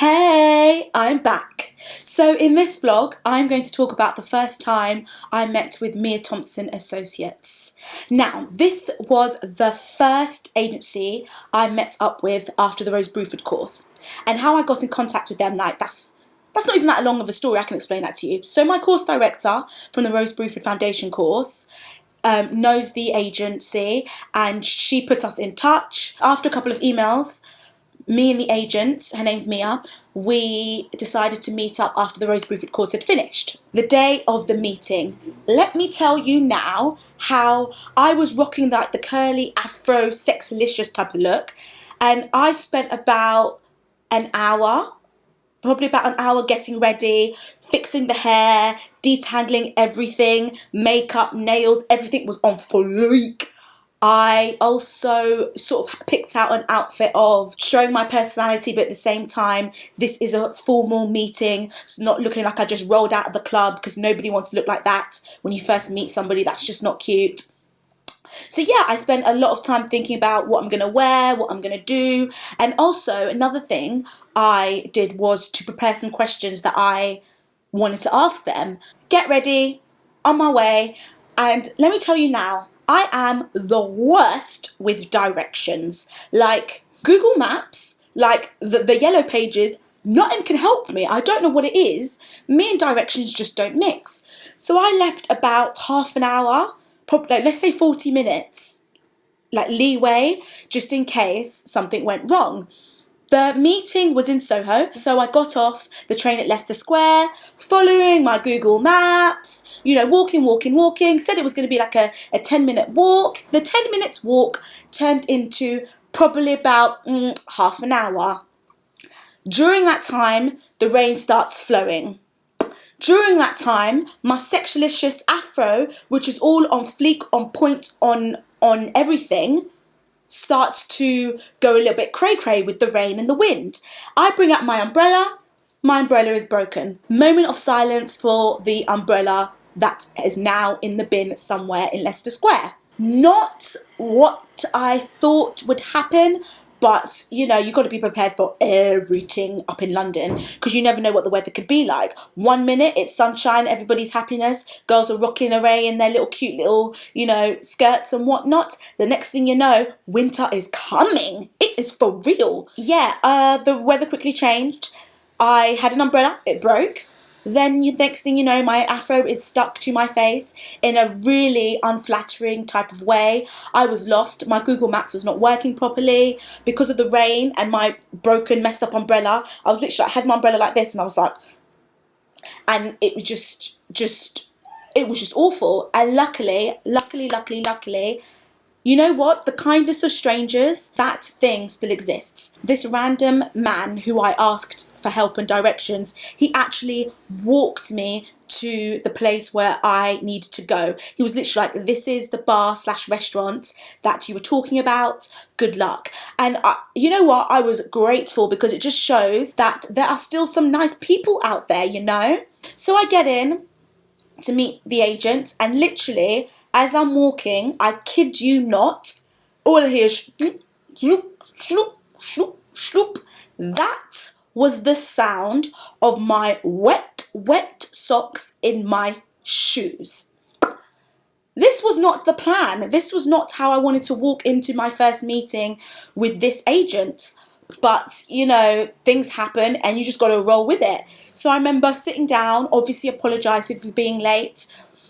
Hey, I'm back. So in this vlog, I'm going to talk about the first time I met with Mia Thomson Associates. Now, this was the first agency I met up with after the Rose Bruford course. And how I got in contact with them, that's not even that long of a story, I can explain that to you. So my course director from the Rose Bruford Foundation course knows the agency and she put us in touch. After a couple of emails, me and the agent, her name's Mia, we decided to meet up after the Rose Bruford course had finished. The day of the meeting, let me tell you now how I was rocking like the curly afro sexalicious type of look, and I spent about an hour, probably about an hour getting ready, fixing the hair, detangling everything, makeup, nails, everything was on fleek. I also sort of picked out an outfit of showing my personality, but at the same time, this is a formal meeting. It's not looking like I just rolled out of the club, because nobody wants to look like that when you first meet somebody. That's just not cute. So yeah, I spent a lot of time thinking about what I'm going to wear, what I'm going to do. And also another thing I did was to prepare some questions that I wanted to ask them. Get ready, on my way. And let me tell you now, I am the worst with directions. Like Google Maps, like the yellow pages, nothing can help me. I don't know what it is. Me and directions just don't mix. So I left about half an hour, probably, like, let's say 40 minutes, like leeway, just in case something went wrong. The meeting was in Soho, so I got off the train at Leicester Square, following my Google Maps, you know, walking, said it was going to be like a 10-minute walk. The 10 minutes walk turned into probably about half an hour. During that time, the rain starts flowing. During that time, my sexalicious afro, which is all on fleek, on point, on everything, starts to go a little bit cray-cray with the rain and the wind. I bring out my umbrella is broken. Moment of silence for the umbrella that is now in the bin somewhere in Leicester Square. Not what I thought would happen, but you know, you've got to be prepared for everything up in London, because you never know what the weather could be like. 1 minute it's sunshine, everybody's happiness, girls are rocking array in their little cute little, you know, skirts and whatnot. The next thing you know, winter is coming. It is for real. Yeah, the weather quickly changed. I had an umbrella, it broke. Then the next thing you know, my afro is stuck to my face in a really unflattering type of way. I was lost. My Google Maps was not working properly because of the rain and my broken, messed up umbrella. I was literally, I had my umbrella like this and I was like, and it was just it was just awful. And luckily, you know what? The kindness of strangers, that thing still exists. This random man who I asked for help and directions, he actually walked me to the place where I needed to go. He was literally like, this is the bar / restaurant that you were talking about. Good luck. And you know what? I was grateful, because it just shows that there are still some nice people out there, you know? So I get in to meet the agent, and literally, as I'm walking, I kid you not, all I hear is shloop, shloop, shloop, shloop. That was the sound of my wet socks in my shoes. This was not the plan. This was not how I wanted to walk into my first meeting with this agent. But, you know, things happen and you just got to roll with it. So I remember sitting down, obviously apologising for being late,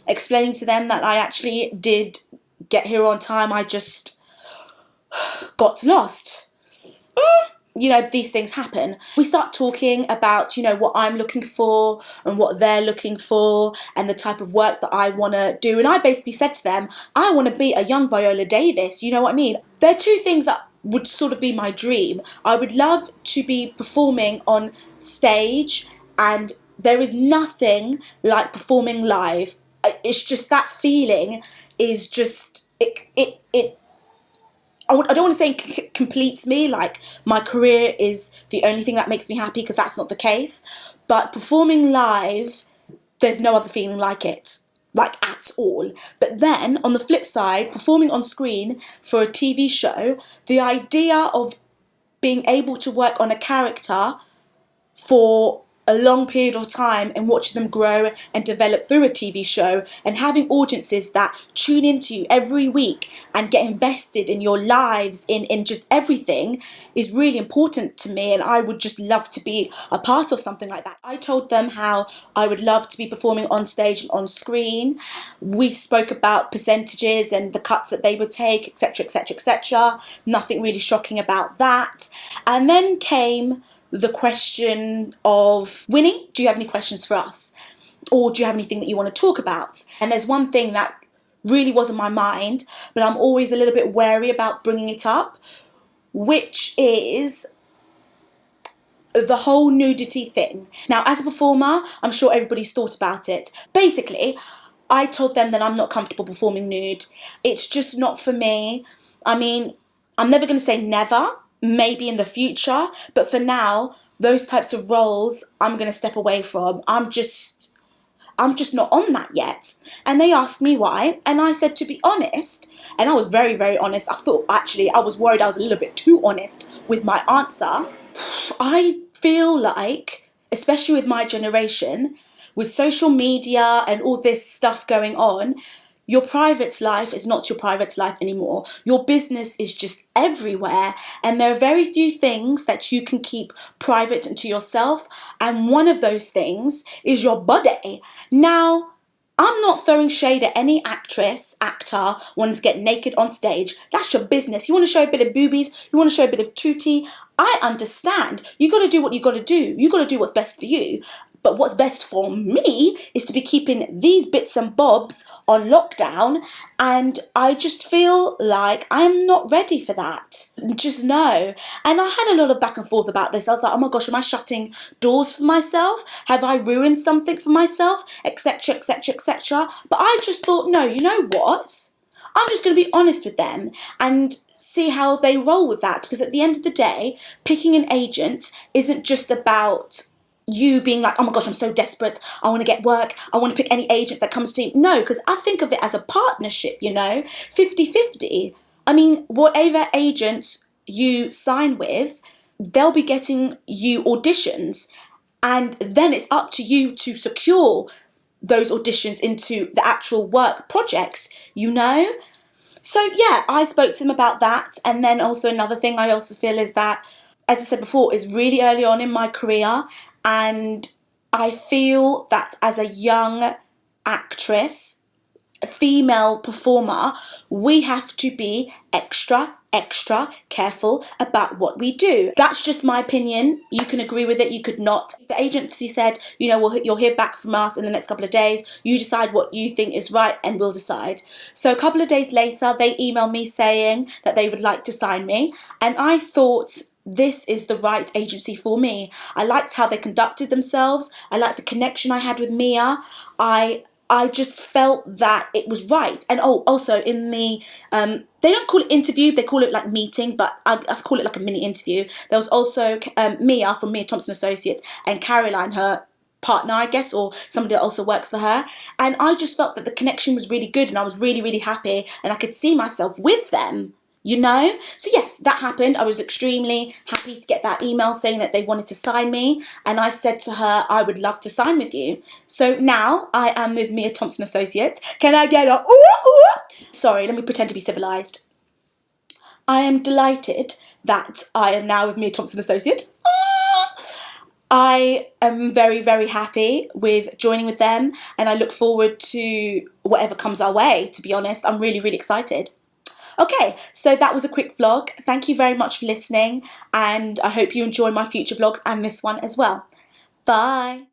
explaining to them that I actually did get here on time. I just got lost. You know, these things happen. We start talking about, you know, what I'm looking for and what they're looking for and the type of work that I want to do. And I basically said to them, I want to be a young Viola Davis. You know what I mean? There are two things that would sort of be my dream. I would love to be performing on stage, and there is nothing like performing live. It's just that feeling is just, I don't want to say completes me, like my career is the only thing that makes me happy, because that's not the case. But performing live, there's no other feeling like it, like at all. But then on the flip side, performing on screen for a TV show, the idea of being able to work on a character for a long period of time and watching them grow and develop through a TV show, and having audiences that tune into you every week and get invested in your lives, in just everything, is really important to me, and I would just love to be a part of something like that. I told them how I would love to be performing on stage and on screen. We spoke about percentages and the cuts that they would take, etc, etc, etc. Nothing really shocking about that. And then came the question of, Winnie, do you have any questions for us? Or do you have anything that you want to talk about? And there's one thing that really was on my mind, but I'm always a little bit wary about bringing it up, which is the whole nudity thing. Now, as a performer, I'm sure everybody's thought about it. Basically, I told them that I'm not comfortable performing nude. It's just not for me. I mean, I'm never going to say never, maybe in the future, but for now, those types of roles I'm going to step away from. I'm just not on that yet. And they asked me why, and I said, to be honest, and I was very, very honest. I thought, actually, I was worried I was a little bit too honest with my answer. I feel like, especially with my generation, with social media and all this stuff going on, your private life is not your private life anymore. Your business is just everywhere, and there are very few things that you can keep private to yourself, and one of those things is your body. Now, I'm not throwing shade at any actress, actor, wanting to get naked on stage. That's your business. You want to show a bit of boobies, you want to show a bit of tootie, I understand. You got to do what you got to do. You got to do what's best for you. But what's best for me is to be keeping these bits and bobs on lockdown, and I just feel like I'm not ready for that. Just no. And I had a lot of back and forth about this. I was like, oh my gosh, am I shutting doors for myself? Have I ruined something for myself? Etc, etc, etc. But I just thought, no, you know what? I'm just going to be honest with them and see how they roll with that, because at the end of the day, picking an agent isn't just about you being like, oh my gosh, I'm so desperate, I want to get work, I want to pick any agent that comes to me. No, because I think of it as a partnership, 50-50. I mean, whatever agent you sign with, they'll be getting you auditions, and then it's up to you to secure those auditions into the actual work projects, So yeah, I spoke to them about that. And then also another thing I also feel is that, as I said before, is really early on in my career, and I feel that as a young actress, a female performer, we have to be extra careful about what we do. That's just my opinion. You can agree with it, you could not. The agency said, you'll hear back from us in the next couple of days. You decide what you think is right and we'll decide. So a couple of days later, they emailed me saying that they would like to sign me, and I thought, this is the right agency for me. I liked how they conducted themselves. I liked the connection I had with Mia. I just felt that it was right. And also in the, they don't call it interview, they call it like meeting, but I call it like a mini interview. There was also Mia from Mia Thomson Associates and Caroline, her partner, I guess, or somebody that also works for her. And I just felt that the connection was really good, and I was really, really happy, and I could see myself with them. So yes, that happened. I was extremely happy to get that email saying that they wanted to sign me, and I said to her, I would love to sign with you. So now I am with Mia Thomson Associates. Can I get a ooh, ooh? Sorry, let me pretend to be civilized. I am delighted that I am now with Mia Thomson Associates. I am very, very happy with joining with them, and I look forward to whatever comes our way, to be honest. I'm really, really excited. Okay, so that was a quick vlog. Thank you very much for listening, and I hope you enjoy my future vlogs and this one as well. Bye!